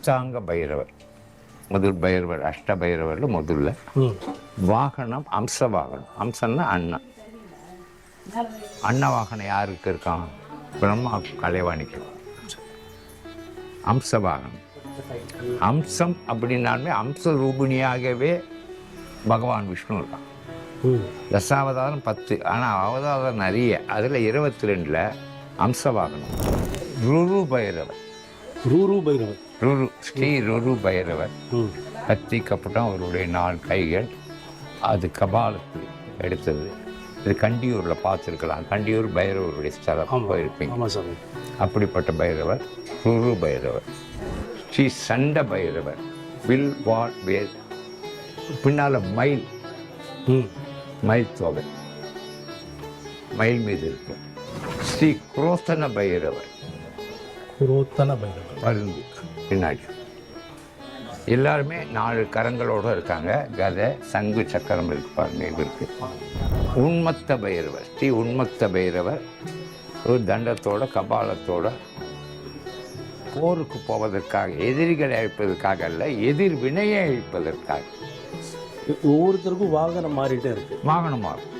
அஷ்டாங்க பைரவர் முதல் பைரவர், அஷ்ட பைரவர்ல முதல்ல. வாகனம் அம்ச வாகனம். அம்சம்னா அண்ணன். அன்ன வாகனம் யாருக்கு இருக்கான்? பிரம்மா கலைவாணிக்கு. அம்ச வாகனம். அம்சம் அப்படின்னாலுமே அம்ச ரூபிணியாகவே பகவான் விஷ்ணு இருக்கான். தசாவதாரம் 10, ஆனால் அவதாரம் நிறைய. அதில் 22ல் அம்ச வாகனம். ருரு பைரவர். ருரு, ஸ்ரீ ருரு பைரவர். கத்தி கப்பட்டம் அவருடைய 4 கைகள். அது கபாலத்து எடுத்தது. இது கண்டியூரில் பார்த்துருக்கலாம். கண்டியூர் பைரவருடைய ஸ்தலம் போயிருப்பீங்க. அப்படிப்பட்ட பைரவர் ருரு பைரவர். ஸ்ரீ சண்ட பைரவர். வில் வால் வேல். பின்னால் மயில், மயில் தொகை, மயில் மீது இருக்கு. ஸ்ரீ குரோத்தன பைரவர். பருந்து பின்னாடி. எல்லாருமே 4 கரங்களோடு இருக்காங்க. கதை, சங்கு, சக்கரம் இருக்கு பாருங்க. இது இருக்கு. உன்மத்த பைரவர். ஸ்ரீ உன்மத்த பைரவர் ஒரு தண்டத்தோட கபாலத்தோட போருக்கு போவதற்காக, எதிரிகளை அழிப்பதற்காக அல்ல, எதிர் வினையை அழிப்பதற்காக. ஒவ்வொருத்தருக்கும் வாகனம் மாறிட்டே இருக்கு. வாகனம் மாறும்.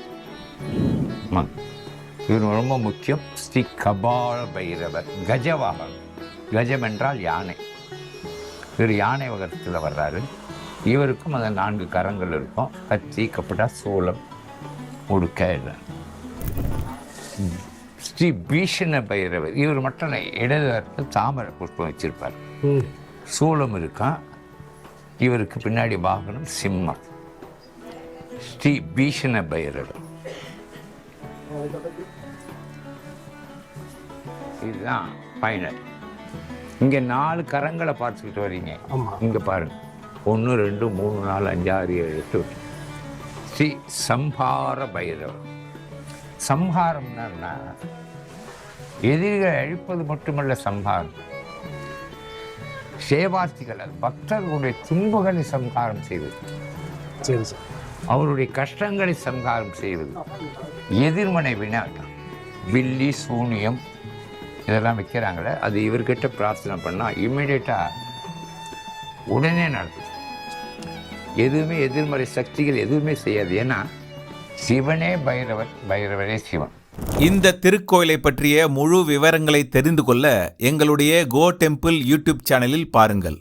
இது ரொம்ப முக்கியம். ஸ்ரீ கபால பைரவர். கஜவாகனம். கஜம் என்றால் யானை. இவர் யானை வகத்தில் வர்றாரு. இவருக்கும் அந்த 4 கரங்கள் இருக்கும். கத்தி, கப்பட்டா, சூலம், உடுக்க. ஸ்ரீ பீஷண பைரவர். இவர் மட்டும் இடது தாமரை புஷ்பம் வச்சிருப்பார். சூலம் இருக்கான். இவருக்கு பின்னாடி வாகனம் சிம்மம். ஸ்ரீ பீஷண பைரவர். இதுதான் ஃபைனல். இங்கே 4 கரங்களை பார்த்துக்கிட்டு வரீங்க. இங்கே பாருங்க. 1, 2, 3, 4, 5, 6, 7, 8. ஸ்ரீ சம்ஹார பைரவர். சம்ஹாரம்னா எதிரிகளை அழிப்பது மட்டுமல்ல சம்ஹாரம். சேவார்த்திகள், பக்தர்களுடைய துன்பங்களை சம்ஹாரம் செய்வது. சரி சார். அவருடைய கஷ்டங்களை சம்ஹாரம் செய்வது. எதிர்மனை வினா, வில்லி, சூனியம் இதெல்லாம் வைக்கிறாங்களே, அது இவர்கிட்ட பிரார்த்தனை பண்ணால் இம்மிடியட்டாக உடனே நடக்கும். எதுவுமே எதிர்மறை சக்திகள் எதுவுமே செய்யாது. ஏன்னா சிவனே பைரவர், பைரவரே சிவன். இந்த திருக்கோயிலை பற்றிய முழு விவரங்களை தெரிந்து கொள்ள எங்களுடைய கோ டெம்பிள் யூடியூப் சேனலில் பாருங்கள்.